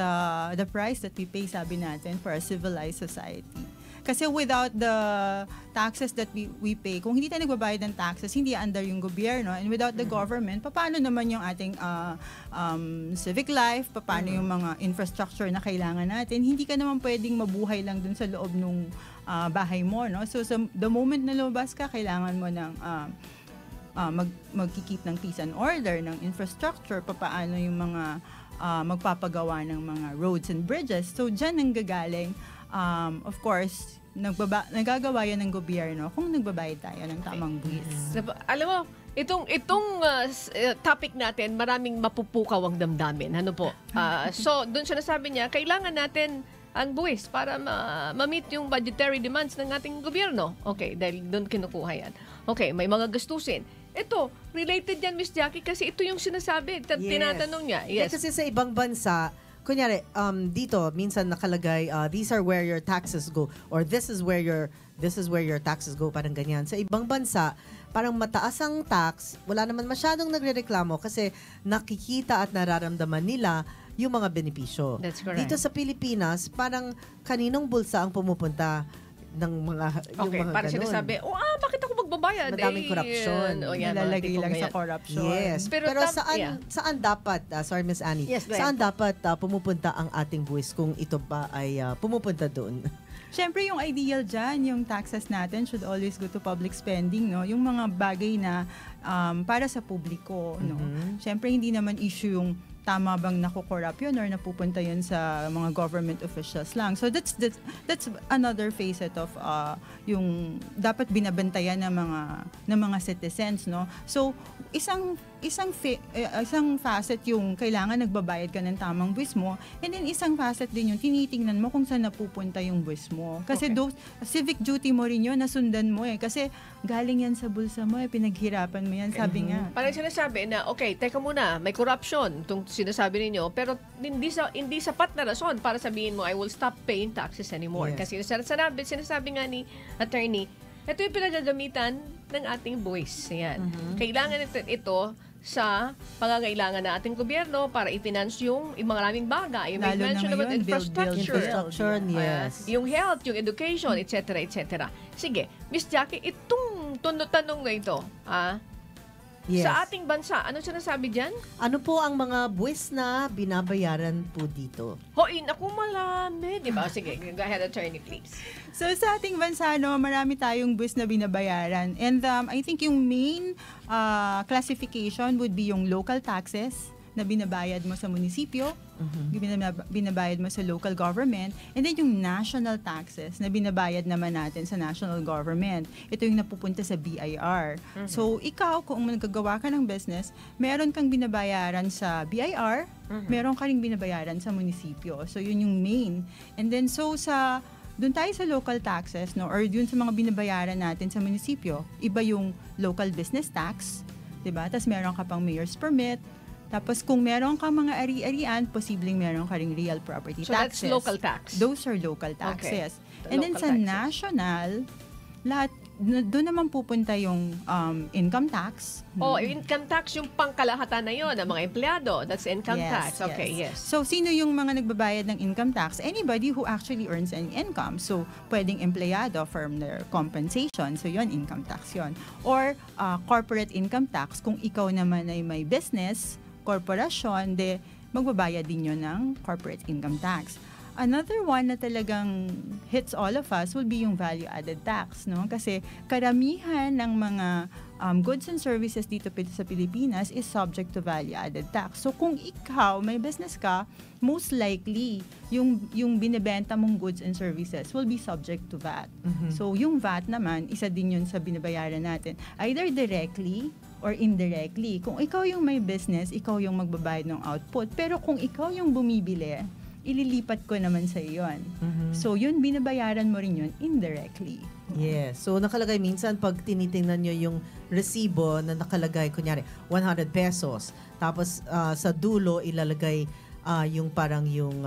[SPEAKER 6] the price that we pay, sabi natin, for a civilized society. Kasi without the taxes that we pay, kung hindi tayo nagbabayad ng taxes, hindi under yung gobyerno, and without the government, paano naman yung ating civic life, paano yung mga infrastructure na kailangan natin, hindi ka naman pwedeng mabuhay lang dun sa loob ng bahay mo, no? So the moment na lumabas ka, kailangan mo ng magkikip ng peace and order, ng infrastructure, papaano yung mga magpapagawa ng mga roads and bridges. So, dyan ang gagaling. Of course, nagagawa yan ng gobyerno kung nagbabayad tayo ng tamang buwis.
[SPEAKER 1] Alam mo, itong topic natin, maraming mapupukaw ang damdamin. Ano po? So, doon siya nasabi niya, kailangan natin ang buwis para ma-meet yung budgetary demands ng ating gobyerno. Okay, dahil doon kinukuha yan. Okay, may mga gastusin. Ito, related yan, Miss Jackie, kasi ito yung sinasabi. Tinatanong niya. Yes.
[SPEAKER 2] Kasi sa ibang bansa, kunyari, dito, minsan nakalagay, these are where your taxes go, or this is where your taxes go, parang ganyan. Sa ibang bansa, parang mataas ang tax, wala naman masyadong nagrereklamo kasi nakikita at nararamdaman nila yung mga benepisyo.
[SPEAKER 1] That's correct.
[SPEAKER 2] Dito sa Pilipinas, parang kaninong bulsa ang pumupunta ng mga yung
[SPEAKER 1] Okay,
[SPEAKER 2] mga
[SPEAKER 1] parang
[SPEAKER 2] ganun.
[SPEAKER 1] sinasabi, bakit ako magbabayad?
[SPEAKER 2] Madaming korupsyon.
[SPEAKER 6] Nilalagay lang sa corruption.
[SPEAKER 2] Yes. Pero saan dapat, sorry Miss Annie,
[SPEAKER 1] Yes, go ahead.
[SPEAKER 2] saan dapat pumupunta ang ating buwis kung ito ba ay pumupunta doon?
[SPEAKER 6] Siyempre, yung ideal dyan, yung taxes natin should always go to public spending, no? Yung mga bagay na para sa publiko, no? Siyempre, hindi naman issue yung tama bang nakukorrupt yun or napupunta yun sa mga government officials lang. So that's another facet of yung dapat binabantayan ng mga citizens, no? So isang facet yung kailangan nagbabayad ka ng tamang buwis mo, and then isang facet din yung tinitingnan mo kung saan napupunta yung buwis mo. Kasi civic duty mo rin yun, nasundan mo kasi galing yan sa bulsa mo, pinaghirapan mo yan, sabi nga.
[SPEAKER 1] Parang sinasabi na, okay, teka muna, may corruption, itong sinasabi ninyo, pero hindi sapat na rason para sabihin mo, I will stop paying taxes anymore.
[SPEAKER 2] Yes.
[SPEAKER 1] Kasi sinasabi nga ni attorney, ito yung pinagagamitan ng ating buwis. Yan. Kailangan ito sa pangangailangan ng ating gobyerno para i-finance yung maraming bagay. Yung
[SPEAKER 6] Lalo na
[SPEAKER 1] mention about
[SPEAKER 6] ngayon,
[SPEAKER 1] infrastructure.
[SPEAKER 2] Yes.
[SPEAKER 1] Yung health, yung education, etc. etc. Sige, Miss Jackie, itong tanong na ito,
[SPEAKER 2] Yes.
[SPEAKER 1] sa ating bansa, ano sinasabi dyan?
[SPEAKER 2] Ano po ang mga buwis na binabayaran po dito?
[SPEAKER 1] Hoy, naku, malami. Diba? Sige, go ahead, attorney, please.
[SPEAKER 6] So sa ating bansa, no, marami tayong buwis na binabayaran. And I think yung main classification would be yung local taxes na binabayad mo sa munisipyo, binabayad mo sa local government, and then yung national taxes na binabayad naman natin sa national government. Ito yung napupunta sa BIR. So ikaw, kung nagagawa ka ng business, meron kang binabayaran sa BIR, meron ka ring binabayaran sa munisipyo. So yun yung main. And then doon tayo sa local taxes, no, or yun sa mga binabayaran natin sa munisipyo, iba yung local business tax, 'di ba? Tapos meron ka pang mayor's permit. Tapos kung meron ka mga ari-arian, posibleng meron ka ring real property
[SPEAKER 1] So
[SPEAKER 6] taxes.
[SPEAKER 1] that's local tax.
[SPEAKER 6] Those are local taxes.
[SPEAKER 1] The
[SPEAKER 6] And then
[SPEAKER 1] local
[SPEAKER 6] sa
[SPEAKER 1] taxes.
[SPEAKER 6] national, lahat doon naman pupunta yung income tax.
[SPEAKER 1] Income tax yung pangkalahatan na yun ng mga empleyado. That's income tax.
[SPEAKER 6] Yes,
[SPEAKER 1] Okay, yes.
[SPEAKER 6] So, sino yung mga nagbabayad ng income tax? Anybody who actually earns any income. So, pwedeng empleyado from their compensation. So, yun, income tax yun. Or corporate income tax. Kung ikaw naman ay may business, korporasyon, magbabayad din yun ng corporate income tax. Another one na talagang hits all of us will be yung value-added tax, no? Kasi karamihan ng mga goods and services dito sa Pilipinas is subject to value-added tax. So kung ikaw may business ka, most likely yung binebenta mong goods and services will be subject to VAT. So yung VAT naman, isa din yun sa binabayaran natin, either directly or indirectly. Kung ikaw yung may business, ikaw yung magbabayad ng output. Pero kung ikaw yung bumibili, ililipat ko naman sa iyo yun. So, yun, binabayaran mo rin yun indirectly.
[SPEAKER 2] Yes. So, nakalagay minsan pag tinitingnan nyo yung resibo na nakalagay, kunyari, 100 pesos. Tapos, sa dulo, ilalagay yung parang yung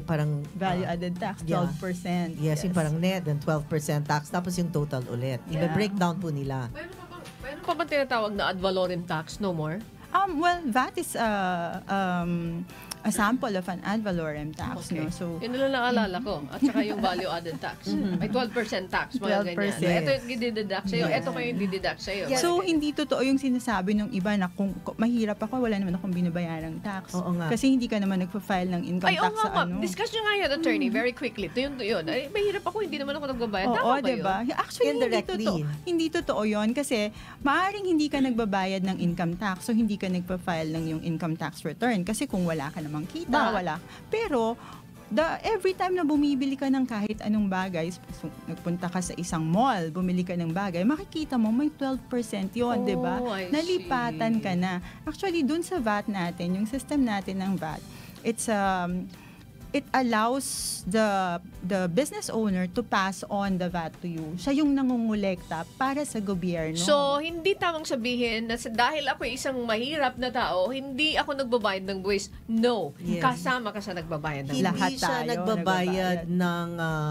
[SPEAKER 2] parang
[SPEAKER 6] Value-added tax, 12%.
[SPEAKER 2] Yes, yung parang net, then 12% tax. Tapos yung total ulit. Iba-breakdown po nila.
[SPEAKER 1] Mayroon pa ba tinatawag na ad valorem tax? No more?
[SPEAKER 6] Well, VAT is a a sample of an ad valorem tax.
[SPEAKER 1] Okay.
[SPEAKER 6] No? So,
[SPEAKER 1] Yun na lang naalala ko. At saka yung value-added tax. May 12% tax, mga
[SPEAKER 6] 12%.
[SPEAKER 1] ganyan. Ito yung dideduct sa'yo.
[SPEAKER 2] Yes.
[SPEAKER 1] Ito kayo yung dideduct sa'yo.
[SPEAKER 2] Yes.
[SPEAKER 6] so hindi totoo yung sinasabi ng iba na kung mahirap ako, wala naman akong binabayarang tax.
[SPEAKER 2] Oo nga.
[SPEAKER 6] Kasi hindi ka naman nagpa-file ng income
[SPEAKER 1] Ay, oo
[SPEAKER 6] tax
[SPEAKER 1] nga,
[SPEAKER 6] sa
[SPEAKER 1] ma'am.
[SPEAKER 6] ano.
[SPEAKER 1] Discuss nyo nga yan, attorney, very quickly. Tuyon. Ay, mahirap ako, hindi naman ako nagbabayad.
[SPEAKER 6] Oo,
[SPEAKER 1] Tama ba yun?
[SPEAKER 6] diba? Actually,
[SPEAKER 2] Indirectly.
[SPEAKER 6] hindi totoo yun kasi maaaring hindi ka nagbabayad ng income tax so hindi ka nagpa-file ng yung income tax return kasi kung wala ka namang kita, wala. Pero, every time na bumibili ka ng kahit anong bagay, so, nagpunta ka sa isang mall, bumili ka ng bagay, makikita mo may 12% yun, di ba?
[SPEAKER 1] I
[SPEAKER 6] Nalipatan
[SPEAKER 1] see.
[SPEAKER 6] ka na. Actually, dun sa VAT natin, yung system natin ng VAT, it allows the business owner to pass on the VAT to you. Siya yung nangungulekta para sa gobyerno.
[SPEAKER 1] So, hindi tamang sabihin na dahil ako isang mahirap na tao, hindi ako nagbabayad ng buwis. No.
[SPEAKER 2] Yes.
[SPEAKER 1] Kasama ka sa nagbabayad ng
[SPEAKER 2] Hindi
[SPEAKER 6] Lahat
[SPEAKER 1] buwis.
[SPEAKER 2] siya
[SPEAKER 6] tayo
[SPEAKER 2] nagbabayad ng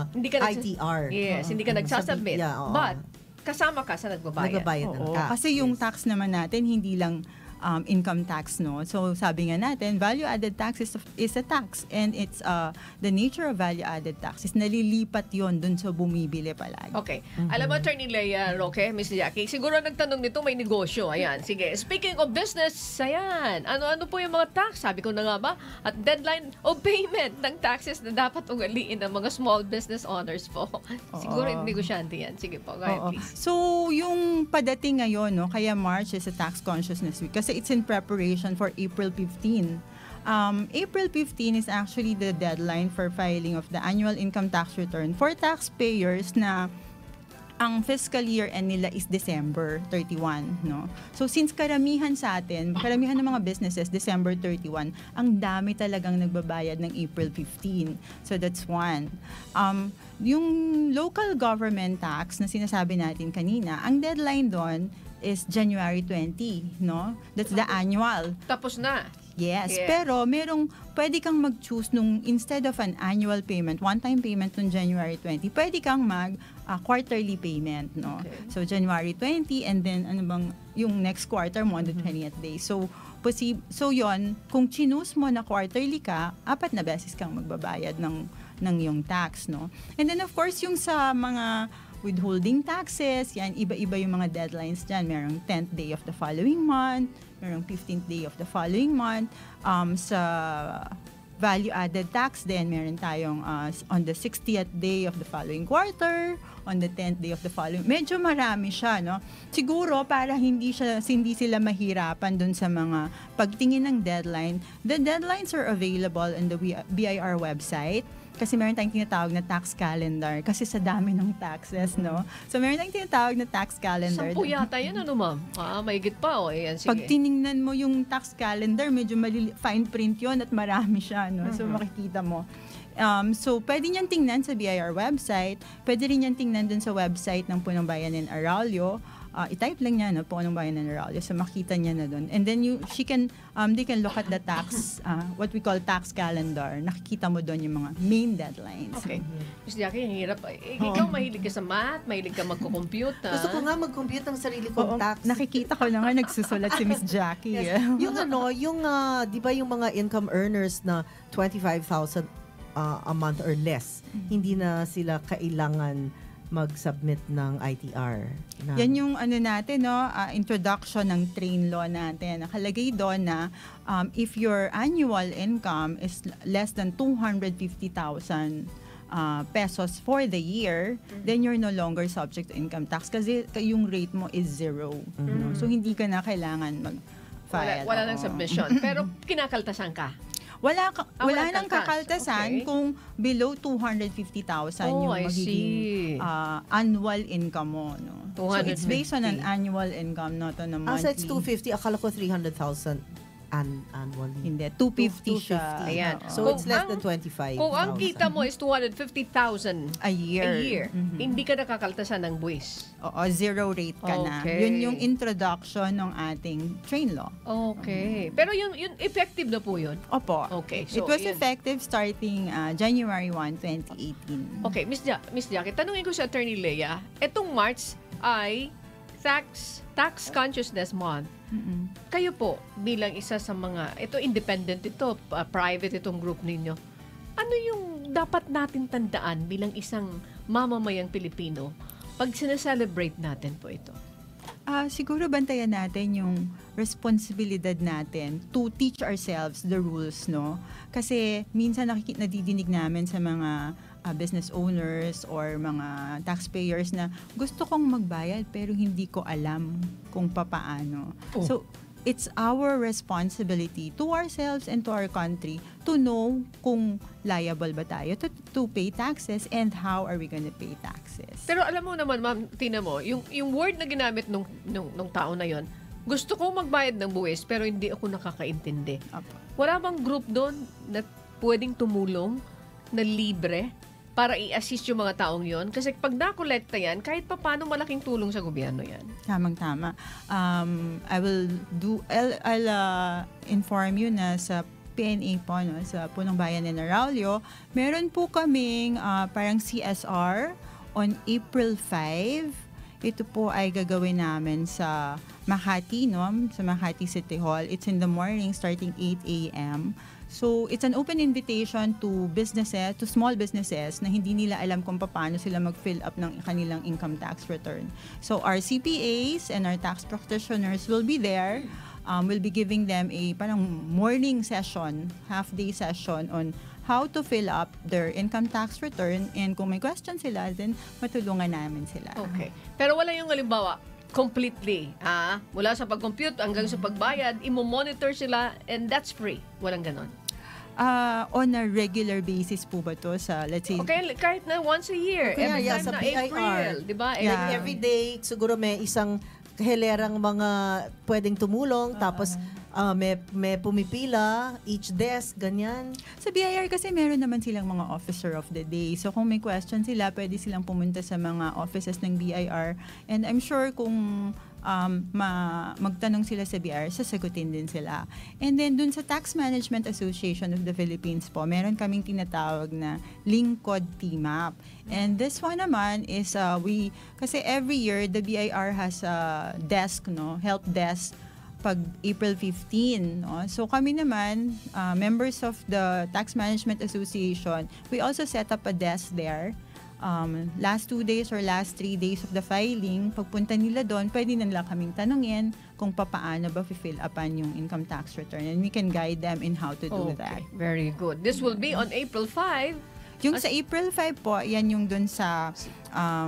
[SPEAKER 1] Hindi ka
[SPEAKER 2] ITR.
[SPEAKER 1] Yes, hindi ka nagsasubmit.
[SPEAKER 2] Yeah, oo.
[SPEAKER 1] But, kasama ka sa nagbabayad.
[SPEAKER 2] Nagbabayad ng
[SPEAKER 6] Oo,
[SPEAKER 2] tax.
[SPEAKER 6] kasi yung
[SPEAKER 2] Yes.
[SPEAKER 6] tax naman natin, hindi lang income tax, no? So, sabi nga natin, value-added tax is a tax. And it's the nature of value-added tax is nalilipat yon dun sa bumibili palagi.
[SPEAKER 1] Okay. Alam mo, Attorney Leia Roque, Miss Jackie, siguro nagtanong nito may negosyo. Ayan, sige. Speaking of business, ayan. Ano-ano po yung mga tax? Sabi ko na nga ba? At deadline of payment ng taxes na dapat ugaliin ng mga small business owners po. Siguro yung negosyante yan. Sige po, go ahead,
[SPEAKER 6] Oo.
[SPEAKER 1] please.
[SPEAKER 6] So, yung padating ngayon, no, kaya March is a tax consciousness week kasi it's in preparation for April 15. April 15 is actually the deadline for filing of the annual income tax return for taxpayers na ang fiscal year end nila is December 31, no? So since karamihan sa atin, karamihan ng mga businesses December 31, ang dami talagang nagbabayad ng April 15. So that's one. Yung local government tax na sinasabi natin kanina, ang deadline doon is January 20, no? That's the annual.
[SPEAKER 1] Tapos na.
[SPEAKER 6] Yes,
[SPEAKER 1] Yes.
[SPEAKER 6] pero pwede kang mag-choose nung instead of an annual payment, one-time payment nung January 20, pwede kang quarterly payment, no?
[SPEAKER 1] Okay.
[SPEAKER 6] So January 20 and then yung next quarter mo on the 20th day. So yon, kung chinose mo na quarterly ka, 4 na beses kang magbabayad ng yung tax, no? And then of course yung sa mga withholding taxes, yan, iba-iba yung mga deadlines dyan. Merong 10th day of the following month, merong 15th day of the following month. Sa value-added tax din, meron tayong on the 60th day of the following quarter, on the 10th day of the following. Medyo marami siya, no? Siguro para hindi sila mahirapan dun sa mga pagtingin ng deadline. The deadlines are available on the BIR website. Kasi meron tayong tinatawag na tax calendar kasi sa dami ng taxes, no? So meron tayong tinatawag na tax calendar.
[SPEAKER 1] 10 yata yun, ano ma'am? Mahigit pa, o. Ayan, sige.
[SPEAKER 6] Pag tiningnan mo yung tax calendar, medyo fine print yon at marami siya, no? So makikita mo. So pwede niyan tingnan sa BIR website, pwede rin niyan tingnan dun sa website ng Punong Bayan ng Arroyo. I-type lang niya, no, Punong Bayan ng Arroyo, so makita niya na dun. And then they can look at the tax, what we call tax calendar. Nakikita mo dun yung mga main deadlines.
[SPEAKER 1] Okay. Miss Jackie, ang hirap. Ikaw mahilig ka sa math, mahilig ka magko-compute.
[SPEAKER 2] Gusto ko nga mag-compute ng sarili kong
[SPEAKER 6] Oo,
[SPEAKER 2] tax.
[SPEAKER 6] nakikita ko na nga nagsusulat si Miss Jackie.
[SPEAKER 2] Yes. Yung di ba yung mga income earners na 25,000 a month or less, hindi na sila kailangan mag-submit ng ITR.
[SPEAKER 6] Yan yung natin, no, introduction ng train law natin. Nakalagay doon na if your annual income is less than 250,000 pesos for the year, then you're no longer subject to income tax kasi yung rate mo is 0. No? So hindi ka na kailangan mag-file.
[SPEAKER 1] Wala nang submission. Pero kinakaltasan ka.
[SPEAKER 6] Wala
[SPEAKER 1] walang
[SPEAKER 6] nang
[SPEAKER 1] kaltas.
[SPEAKER 6] kakaltasan
[SPEAKER 1] Okay.
[SPEAKER 6] kung below 250,000
[SPEAKER 1] Oh,
[SPEAKER 6] yung
[SPEAKER 1] I
[SPEAKER 6] magiging
[SPEAKER 1] see.
[SPEAKER 6] annual income mo. No? So it's based on an
[SPEAKER 2] 250.
[SPEAKER 6] annual income, not on a monthly.
[SPEAKER 2] So it's 250, akala ko 300,000 annually.
[SPEAKER 6] Hindi, 250 siya.
[SPEAKER 2] 250.
[SPEAKER 1] Ayan.
[SPEAKER 6] Oo.
[SPEAKER 2] So it's less than 25,000.
[SPEAKER 1] Kung ang kita mo is 250,000
[SPEAKER 6] a year.
[SPEAKER 1] a year,
[SPEAKER 6] Mhm.
[SPEAKER 1] hindi ka nakakaltasan ng buwis.
[SPEAKER 6] Oo, zero rate ka na.
[SPEAKER 1] Okay.
[SPEAKER 6] Yun yung introduction ng ating train law.
[SPEAKER 1] Okay. Pero yun effective na po yun.
[SPEAKER 6] Opo.
[SPEAKER 1] Okay,
[SPEAKER 6] It
[SPEAKER 1] so
[SPEAKER 6] was
[SPEAKER 1] yun.
[SPEAKER 6] effective starting January 1, 2018.
[SPEAKER 1] Okay, Miss Jackie, tanungin ko si Attorney Leia, etong March ay Tax Consciousness Month. Kayo po, bilang isa sa mga, ito independent ito, private itong group ninyo, ano yung dapat natin tandaan bilang isang mamamayang Pilipino pag sineselebrate natin po ito?
[SPEAKER 6] Siguro bantayan natin yung responsibilidad natin to teach ourselves the rules, no? Kasi minsan nadidinig namin sa mga business owners or mga taxpayers na gusto kong magbayad pero hindi ko alam kung papaano.
[SPEAKER 1] Oh.
[SPEAKER 6] So, it's our responsibility to ourselves and to our country to know kung liable ba tayo to pay taxes and how are we gonna pay taxes.
[SPEAKER 1] Pero alam mo naman, Ma'am Tina mo, yung word na ginamit nung tao na yon, gusto ko magbayad ng buwis pero hindi ako nakakaintindi.
[SPEAKER 6] Apo.
[SPEAKER 1] Wala bang group doon na pwedeng tumulong na libre para i-assist yung mga taong yon? Kasi pag nakolekta yan, kahit pa paano malaking tulong sa gobyerno yan.
[SPEAKER 6] Tamang-tama. I'll inform you na sa PNA po, no, sa Punong Bayan ng Araulio, meron po kaming parang CSR on April 5. Ito po ay gagawin namin sa Makati, no? Sa Makati City Hall. It's in the morning starting 8 a.m. So, it's an open invitation to businesses, to small businesses na hindi nila alam kung paano sila mag-fill up ng kanilang income tax return. So, our CPAs and our tax practitioners will be there. We'll be giving them a parang morning session, half-day session on how to fill up their income tax return, and kung may question sila, then matulungan namin sila.
[SPEAKER 1] Okay. Pero wala yung halimbawa, completely, mula sa pag-compute hanggang sa pagbayad, imo-monitor sila and that's free. Walang ganon.
[SPEAKER 6] On a regular basis po ba to sa, let's say...
[SPEAKER 1] Okay, kahit na once a year, every time
[SPEAKER 2] sa
[SPEAKER 1] na
[SPEAKER 2] BIR.
[SPEAKER 1] April, di ba?
[SPEAKER 6] Yeah.
[SPEAKER 2] Every day, siguro may isang kahilerang mga pwedeng tumulong, tapos may pumipila, each desk, ganyan.
[SPEAKER 6] Sa BIR kasi meron naman silang mga officer of the day. So kung may question sila, pwede silang pumunta sa mga offices ng BIR. And I'm sure kung magtanong sila sa BIR, sasagutin din sila. And then dun sa Tax Management Association of the Philippines po, meron kaming tinatawag na Lingkod Team-Up. And this one naman is kasi every year the BIR has a desk, no, help desk pag April 15. No? So kami naman, members of the Tax Management Association, we also set up a desk there. Last 2 days or last 3 days of the filing, pagpunta nila doon, pwede nila kaming tanungin kung paano ba fill upan yung income tax return, and we can guide them in how to do that.
[SPEAKER 1] Very good. This will be on April 5.
[SPEAKER 6] Yung sa April 5 po, yan yung dun sa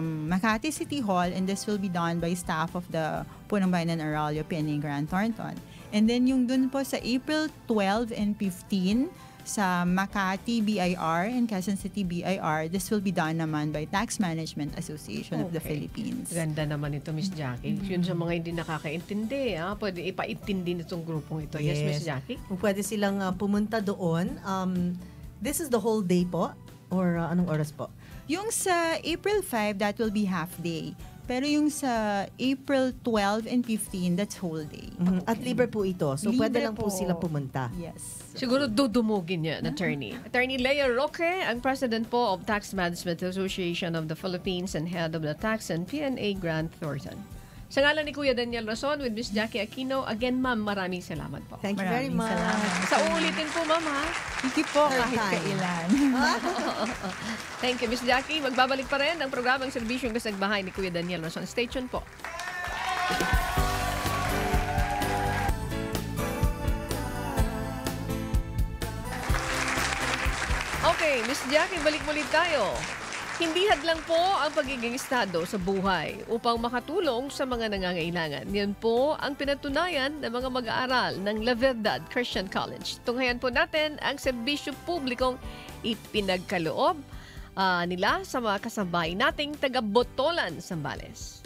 [SPEAKER 6] Makati City Hall, and this will be done by staff of the Punong Bayan ng Araulio, PNA Grand Thornton. And then yung dun po sa April 12 and 15 sa Makati BIR and Quezon City BIR, this will be done naman by Tax Management Association of the Philippines.
[SPEAKER 1] Ganda naman ito, Miss Jackie. Yun sa mga hindi nakakaintindi, pwede ipaintindi nitong grupong ito. Yes, Miss Jackie?
[SPEAKER 2] Kung pwede silang pumunta doon, this is the whole day po? Or anong oras po?
[SPEAKER 6] Yung sa April 5, that will be half day. Pero yung sa April 12 and 15, that's whole day.
[SPEAKER 2] At libre po ito. So,
[SPEAKER 6] Libre
[SPEAKER 2] pwede lang po
[SPEAKER 6] po.
[SPEAKER 2] sila pumunta.
[SPEAKER 6] Yes.
[SPEAKER 1] Siguro dudumugin niya, attorney. Attorney Leia Roque, ang president po of Tax Management Association of the Philippines and head of the Tax and PNA Grand Thornton. Sa ngalan ni Kuya Daniel Rason with Miss Jackie Aquino, again, ma'am, maraming salamat po.
[SPEAKER 2] Thank you very
[SPEAKER 6] Maraming
[SPEAKER 2] much.
[SPEAKER 6] salamat.
[SPEAKER 1] Sa uulitin po, ma'am, ha?
[SPEAKER 6] Hindi po
[SPEAKER 2] Third
[SPEAKER 6] kahit
[SPEAKER 2] time.
[SPEAKER 6] kailan.
[SPEAKER 1] Thank you, Miss Jackie. Magbabalik pa rin ang programang Serbisyong Kasagbahay ni Kuya Daniel Rason. Stay tuned po. Okay, Miss Jackie, balik muli tayo. Hindi hadlang po ang pagiging estado sa buhay upang makatulong sa mga nangangailangan. Yan po ang pinatunayan ng mga mag-aaral ng La Verdad Christian College. Tunghayan po natin ang serbisyo publikong ipinagkaloob nila sa mga kasabay nating taga-Botolan, Zambales.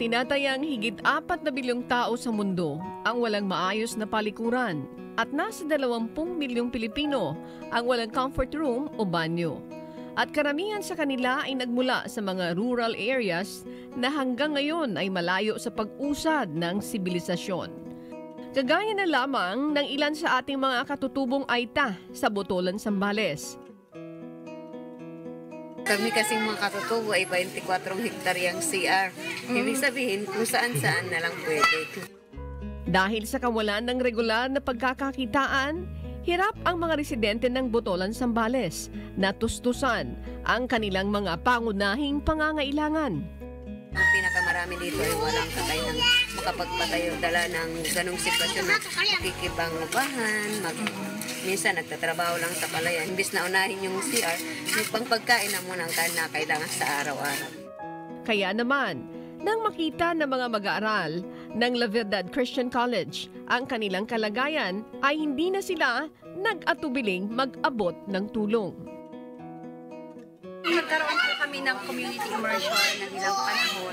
[SPEAKER 1] Tinatayang higit 4 na bilyong tao sa mundo ang walang maayos na palikuran at nasa 20 milyong Pilipino ang walang comfort room o banyo. At karamihan sa kanila ay nagmula sa mga rural areas na hanggang ngayon ay malayo sa pag-usad ng sibilisasyon. Kagaya na lamang ng ilan sa ating mga katutubong Aita sa Botolan, Zambales.
[SPEAKER 7] Kami kasing mga katutubo ay 24 hektaryang CR. Ibig sabihin kung saan-saan na lang pwede.
[SPEAKER 1] Dahil sa kawalan ng regular na pagkakakitaan, hirap ang mga residente ng Botolan, Zambales na tustusan ang kanilang mga pangunahing pangangailangan.
[SPEAKER 7] Ang pinakamarami dito ay walang kakayang makapagpatayo dala ng ganong sitwasyon na makikibangubahan, minsan nagtatrabaho lang sa palayan. Imbis na unahin yung CR, may pangpagkain na muna ang kailangan sa araw-araw.
[SPEAKER 1] Kaya naman, nang makita ng mga mag-aaral ng La Verdad Christian College ang kanilang kalagayan, ay hindi na sila nag-atubiling mag-abot ng tulong.
[SPEAKER 8] Nagkaroon po kami ng community immersion ng ilang panahon.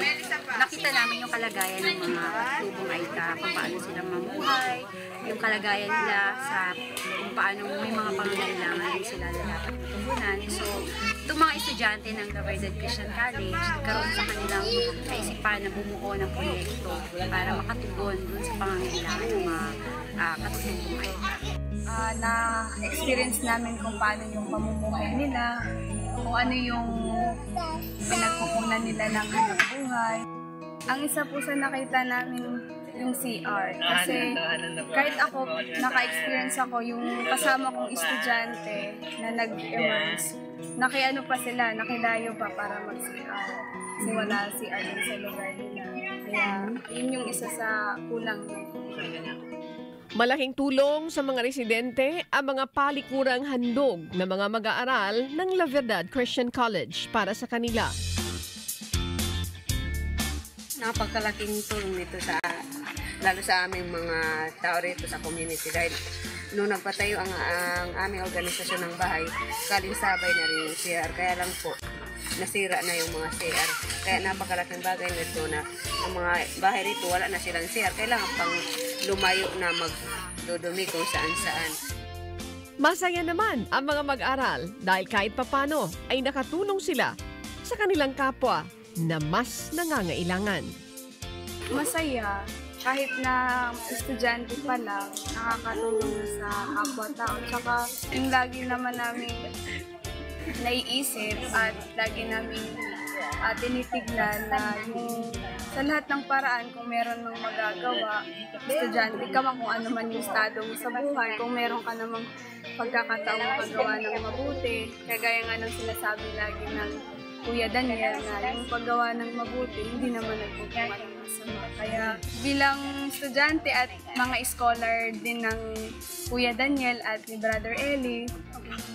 [SPEAKER 8] Nakita namin yung kalagayan ng mga tubong Aita, kung paano sila mamuhay, yung kalagayan nila sa kung paano may mga pangangailangan sila na dapat matugunan. So, itong mga estudyante ng La Verdad Christian College, nagkaroon sa kanilang kaisipan na bumuo ng proyekto para makatugon dun sa pangangailangan ng mga katutubong Aita. Na-experience namin kung paano yung pamumuhay nila, kung ano yung pinagkukunan nila ng hanap buhay. Ang isa po sa nakita namin yung CR. Kasi kahit ako, naka-experience ako yung kasama kong estudyante na nag-immerse. Nakiano pa sila, nakilayo pa para mag-CR. Kasi wala CR din sa lugar nila. Kaya yun yung isa sa kulang.
[SPEAKER 1] Malaking tulong sa mga residente ang mga palikurang handog na mga mag-aaral ng La Verdad Christian College para sa kanila.
[SPEAKER 7] Napakalaking tulong nito lalo sa aming mga tao rito sa community dahil nung nagpatayo ang aming organisasyon ng bahay, kalinsabay na rin yung CR. Kaya lang po, nasira na yung mga CR. Kaya napakalaking bagay nito na ang mga bahay rito wala na silang CR. Kailangan pang lumayo na magdudumi kung saan-saan.
[SPEAKER 1] Masaya naman ang mga mag-aral dahil kahit papano ay nakatulong sila sa kanilang kapwa na mas nangangailangan.
[SPEAKER 9] Masaya. Kahit na estudyante pa lang, nakakatulong sa kapwa-tao. Tsaka yung lagi naman namin naiisip at lagi namin tinitignan na yung sa lahat ng paraan kung meron mang magagawa, estudyante ka man kung ano man yung estado mo sa buhay, kung meron ka namang pagkakataong magawa ng mabuti, kagaya nga ng sinasabi lagi ng Kuya Daniel na yung paggawa ng mabuti, hindi naman nagpupunta ng masama. Kaya bilang estudyante at mga scholar din ng Kuya Daniel at ni Brother Eli,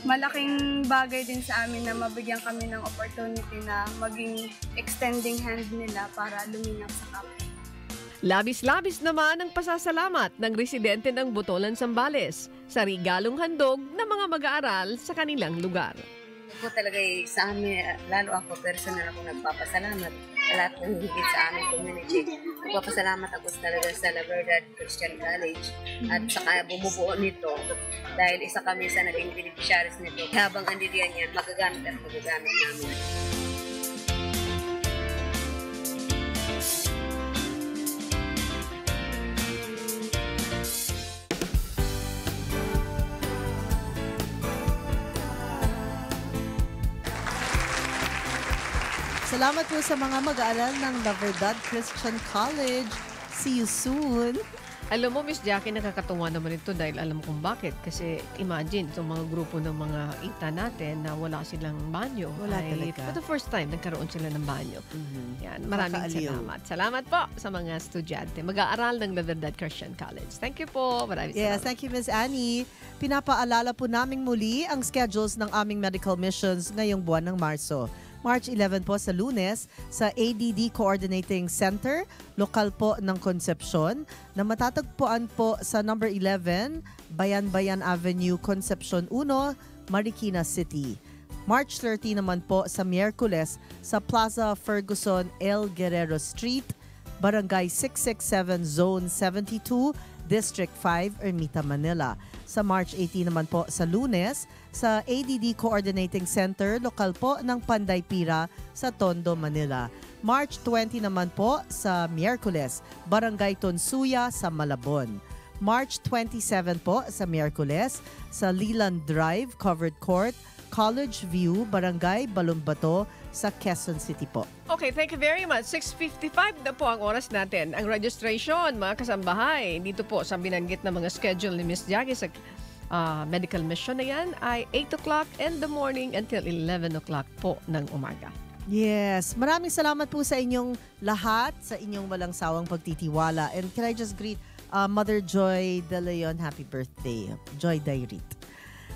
[SPEAKER 9] malaking bagay din sa amin na mabigyan kami ng opportunity na maging extending hand nila para luminap sa kapwa.
[SPEAKER 1] Labis-labis naman ang pasasalamat ng residente ng Botolan, Zambales sa regalong handog ng mga mag-aaral sa kanilang lugar.
[SPEAKER 7] Ako talaga sa amin, lalo ako personal ako nagpapasalamat sa lahat ng higit sa aming community. Nagpapasalamat ako talaga sa La Verdad Christian College at saka bumubuo nito dahil isa kami sa naging beneficiaries nito. Habang andiyan yan, magagamit at magagamit namin.
[SPEAKER 2] Salamat po sa mga mag-aaral ng La Verdad Christian College. See you soon.
[SPEAKER 1] Alam mo, Miss Jackie, nakakatuwa naman ito dahil alam kong bakit. Kasi imagine, itong mga grupo ng mga ita natin na wala silang banyo.
[SPEAKER 2] Wala talaga.
[SPEAKER 1] For the first time, nagkaroon sila ng banyo. Yan, maraming
[SPEAKER 2] Makaaliw.
[SPEAKER 1] salamat. Salamat po sa mga estudyante. Mag-aaral ng La Verdad Christian College. Thank you po. Maraming
[SPEAKER 2] Yes,
[SPEAKER 1] salamat.
[SPEAKER 2] thank you, Ms. Annie. Pinapaalala po naming muli ang schedules ng aming medical missions ngayong buwan ng Marso. March 11 po sa Lunes sa ADD Coordinating Center, lokal po ng Concepcion, na matatagpuan po sa number 11, Bayan-Bayan Avenue, Concepcion 1, Marikina City. March 30 naman po sa Miyerkules sa Plaza Ferguson, L. Guerrero Street, Barangay 667, Zone 72, District 5, Ermita, Manila. Sa March 18 naman po sa Lunes, sa ADD Coordinating Center, lokal po ng Panday Pira sa Tondo, Manila. March 20 naman po sa Miyerkules, Barangay Tonsuya sa Malabon. March 27 po sa Miyerkules, sa Leland Drive, Covered Court, College View, Barangay Balumbato sa Quezon City po.
[SPEAKER 1] Okay, thank you very much. 6:55 na po ang oras natin. Ang registration, mga kasambahay, dito po sa binanggit na mga schedule ni Miss Jackie sa medical mission na yan ay 8 o'clock in the morning until 11 o'clock po ng umaga.
[SPEAKER 2] Yes, maraming salamat po sa inyong lahat, sa inyong walang sawang pagtitiwala. And can I just greet Mother Joy De Leon, happy birthday, Joy Dairit.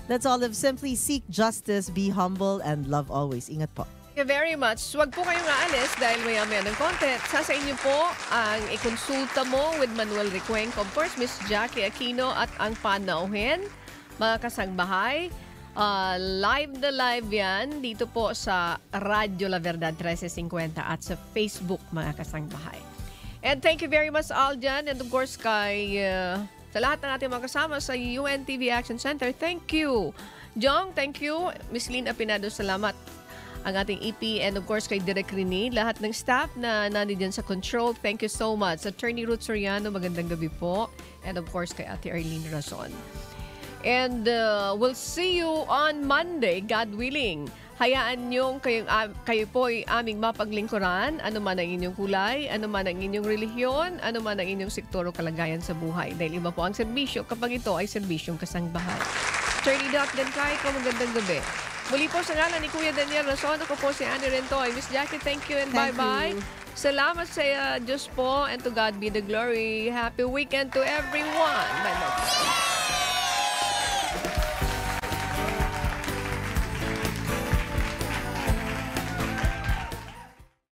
[SPEAKER 2] That's all of Simply Seek Justice, Be Humble, and Love Always. Ingat po.
[SPEAKER 1] Thank you very much. Huwag po kayong aalis dahil maya-maya ng content. Sa inyo po ang ikonsulta mo with Manuel Recuenco, of course, Miss Jackie Aquino at ang panauhin, mga kasangbahay. Live na live yan dito po sa Radyo La Verdad 1350 at sa Facebook, mga kasangbahay. And thank you very much, Aljan, and of course kay sa lahat ng ating mga kasama sa UNTV Action Center. Thank you. Jong, thank you. Miss Lynn Apinado, salamat. Ang ating EP and of course kay Direk Rini, lahat ng staff na nandiyan sa control. Thank you so much. Attorney Ruth Soriano, magandang gabi po. And of course kay Ate Arlene Razon. And we'll see you on Monday, God willing. Hayaan niyong kayo po ay aming mapaglingkuran, ano man ang inyong kulay, ano man ang inyong relihiyon, ano man ang inyong sektor o kalagayan sa buhay. Dahil iba po ang serbisyo kapag ito ay serbisyong kasangbahay. Attorney Doc Dencay, magandang gabi. Muli po sa ngalan ni Kuya Daniel Razon, ako po si Annie Rentoy. Miss Jackie, thank you and bye-bye. Salamat sa Diyos po and to God be the glory. Happy weekend to everyone. Bye-bye.